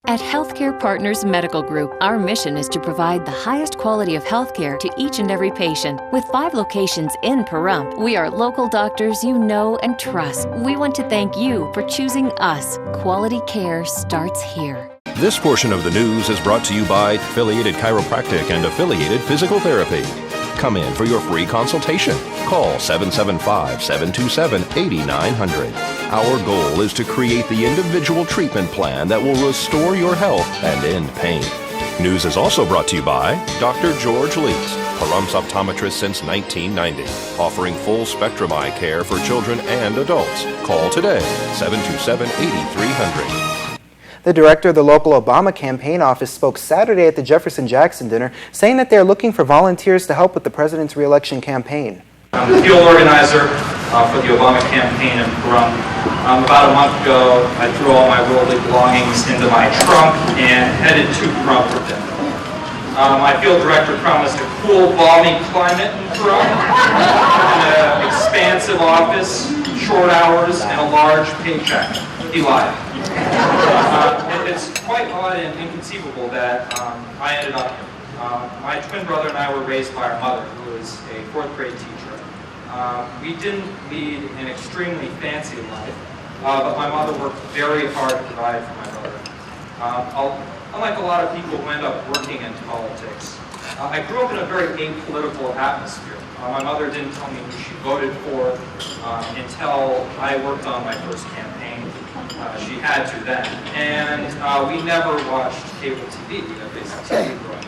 At Healthcare Partners Medical Group, our mission is to provide the highest quality of healthcare to each and every patient. With 5 locations in Pahrump, we are local doctors you know and trust. We want to thank you for choosing us. Quality care starts here. This portion of the news is brought to you by Affiliated Chiropractic and Affiliated Physical Therapy. Come in for your free consultation. Call 775-727-8900. Our goal is to create the individual treatment plan that will restore your health and end pain. News is also brought to you by Dr. George Lees, Pahrump's optometrist since 1990, offering full spectrum eye care for children and adults. Call today, 727-8300. The director of the local Obama campaign office spoke Saturday at the Jefferson-Jackson dinner, saying that they are looking for volunteers to help with the president's re-election campaign. I'm the field organizer for the Obama campaign in Pahrump. About a month ago, I threw all my worldly belongings into my trunk and headed to Pahrump for dinner. My field director promised a cool, balmy climate in Pahrump, an expansive office, short hours, and a large paycheck. He lied. It's quite odd and inconceivable that I ended up here. My twin brother and I were raised by our mother, who was a 4th grade teacher. We didn't lead an extremely fancy life, but my mother worked very hard to provide for my brother. Unlike a lot of people who end up working in politics, I grew up in a very apolitical atmosphere. My mother didn't tell me who she voted for until I worked on my first campaign. She had to then. And we never watched cable TV, basic TV growing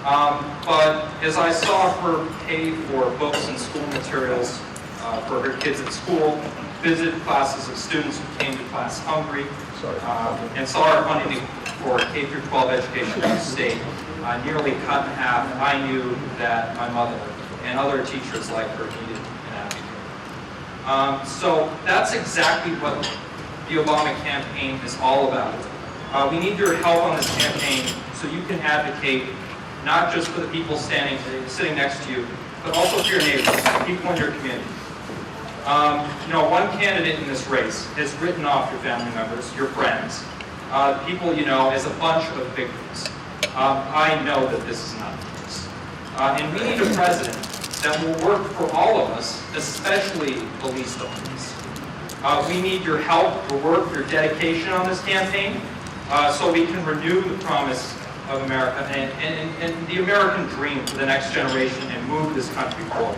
up. But as I saw her pay for books and school materials for her kids at school, visit classes of students who came to class hungry, and saw her funding for K-12 education in the state nearly cut in half, I knew that my mother and other teachers like her needed an advocate. So that's exactly what the Obama campaign is all about. We need your help on this campaign so you can advocate not just for the people sitting next to you, but also for your neighbors, people in your community. One candidate in this race has written off your family members, your friends, people you know as a bunch of victims. I know that this is not the case. And we need a president that will work for all of us, especially the least of us. We need your help, your work, your dedication on this campaign so we can renew the promise of America and the American dream for the next generation and move this country forward.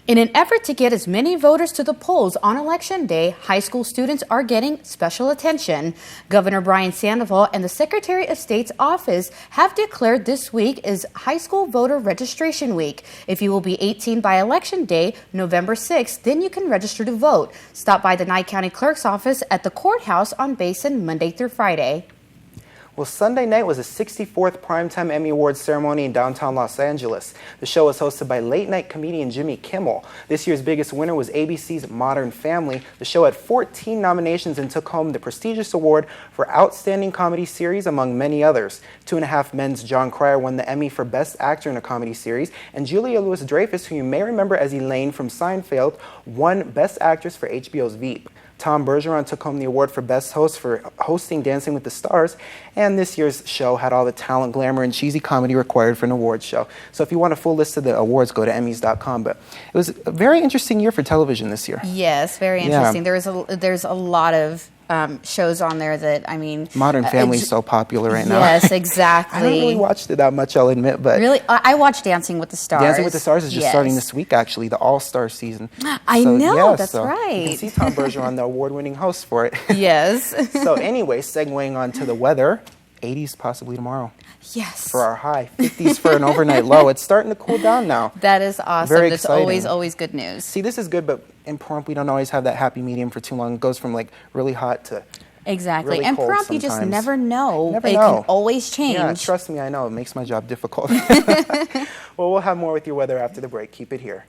In an effort to get as many voters to the polls on Election Day, high school students are getting special attention. Governor Brian Sandoval and the Secretary of State's office have declared this week is High School Voter Registration Week. If you will be 18 by Election Day, November 6th, then you can register to vote. Stop by the Nye County Clerk's office at the courthouse on Basin Monday through Friday. Well, Sunday night was the 64th Primetime Emmy Awards ceremony in downtown Los Angeles. The show was hosted by late-night comedian Jimmy Kimmel. This year's biggest winner was ABC's Modern Family. The show had 14 nominations and took home the prestigious award for Outstanding Comedy Series, among many others. 2.5 Men's John Cryer won the Emmy for Best Actor in a Comedy Series, and Julia Louis-Dreyfus, who you may remember as Elaine from Seinfeld, won Best Actress for HBO's Veep. Tom Bergeron took home the award for Best Host for hosting Dancing with the Stars, and this year's show had all the talent, glamour, and cheesy comedy required for an awards show. So if you want a full list of the awards, go to Emmys.com. But it was a very interesting year for television this year. Yes, very interesting. Yeah. There's a lot of shows on there that, I mean... Modern Family is so popular right now. Yes, exactly. I haven't really watched it that much, I'll admit, but... Really? I watched Dancing with the Stars. Dancing with the Stars is just starting this week, actually, the All-Star season. I know, that's right. You can see Tom Bergeron, the award-winning host for it. Yes. So anyway, segueing on to the weather, 80s possibly tomorrow. Yes. For our high, 50s for an overnight low. It's starting to cool down now. That is awesome. Very That's exciting. always good news. See, this is good, but in Pahrump, we don't always have that happy medium for too long. It goes from like really hot to exactly. really and cold Pahrump, you just never know. Never it know. Can always change. Yeah, trust me, I know. It makes my job difficult. Well, we'll have more with your weather after the break. Keep it here.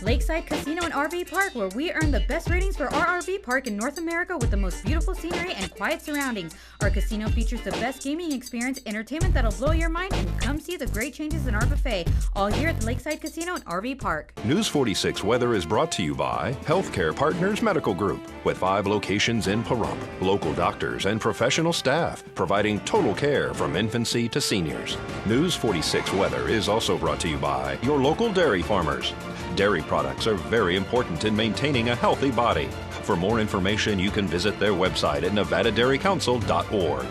Lakeside Casino and RV Park, where we earn the best ratings for our RV park in North America with the most beautiful scenery and quiet surroundings. Our casino features the best gaming experience, entertainment that'll blow your mind, and come see the great changes in our buffet. All here at the Lakeside Casino and RV Park. News 46 Weather is brought to you by Healthcare Partners Medical Group, with 5 locations in Pahrump. Local doctors and professional staff providing total care from infancy to seniors. News 46 Weather is also brought to you by your local dairy farmers. Dairy products are very important in maintaining a healthy body. For more information, you can visit their website at nevadadairycouncil.org.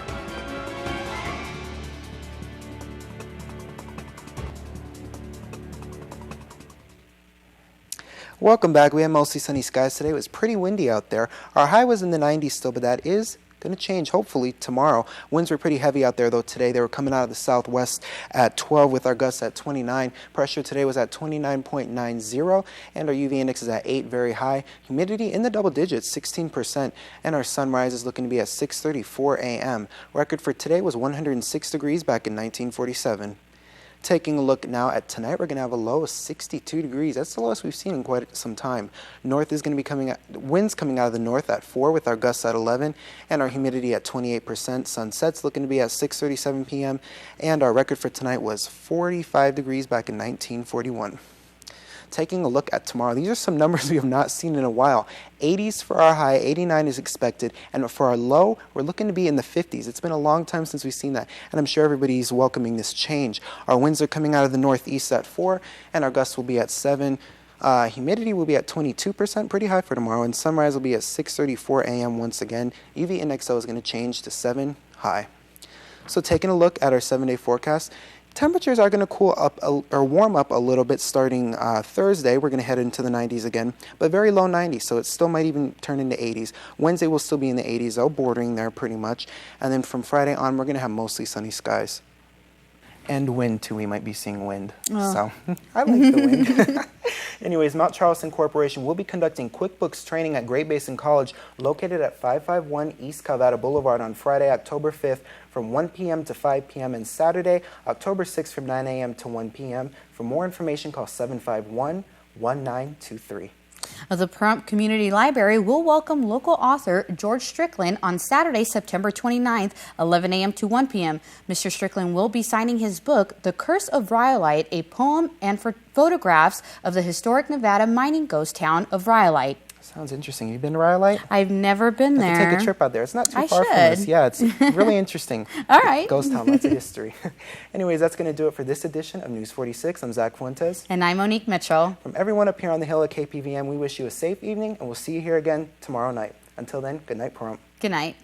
Welcome back. We had mostly sunny skies today. It was pretty windy out there. Our high was in the 90s still, but that is going to change hopefully tomorrow. Winds were pretty heavy out there though today. They were coming out of the southwest at 12 with our gusts at 29. Pressure today was at 29.90 and our UV index is at 8, very high. Humidity in the double digits, 16%, and our sunrise is looking to be at 6:34 a.m. Record for today was 106 degrees back in 1947. Taking a look now at tonight, we're going to have a low of 62 degrees. That's the lowest we've seen in quite some time. North is going to be winds coming out of the north at 4 with our gusts at 11 and our humidity at 28%. Sunset's looking to be at 6:37 p.m. and our record for tonight was 45 degrees back in 1941. Taking a look at tomorrow, these are some numbers we have not seen in a while. 80s for our high, 89 is expected, and for our low, we're looking to be in the 50s. It's been a long time since we've seen that, and I'm sure everybody's welcoming this change. Our winds are coming out of the northeast at 4, and our gusts will be at 7. Humidity will be at 22%, pretty high for tomorrow, and sunrise will be at 6:34 a.m. once again. UV index though is going to change to 7, high. So taking a look at our 7-day forecast, temperatures are going to cool up or warm up a little bit starting Thursday. We're going to head into the 90s again, but very low 90s, so it still might even turn into 80s. Wednesday will still be in the 80s, though, bordering there pretty much. And then from Friday on, we're going to have mostly sunny skies. And wind, too. We might be seeing wind. Oh. So I like the wind. Anyways, Mount Charleston Corporation will be conducting QuickBooks training at Great Basin College, located at 551 East Calvada Boulevard on Friday, October 5th from 1 p.m. to 5 p.m. and Saturday, October 6th from 9 a.m. to 1 p.m. For more information, call 751-1923. The Pahrump Community Library will welcome local author George Strickland on Saturday, September 29th, 11 a.m. to 1 p.m. Mr. Strickland will be signing his book, The Curse of Rhyolite, a poem and photographs of the historic Nevada mining ghost town of Rhyolite. Sounds interesting. You've been to Rhyolite? I've never been there. Take a trip out there. It's not too far from us. Yeah, it's really interesting. All right. Ghost town, lots of history. Anyways, that's going to do it for this edition of News 46. I'm Zach Fuentes. And I'm Monique Mitchell. From everyone up here on the Hill at KPVM, we wish you a safe evening, and we'll see you here again tomorrow night. Until then, good night, Pahrump. Good night.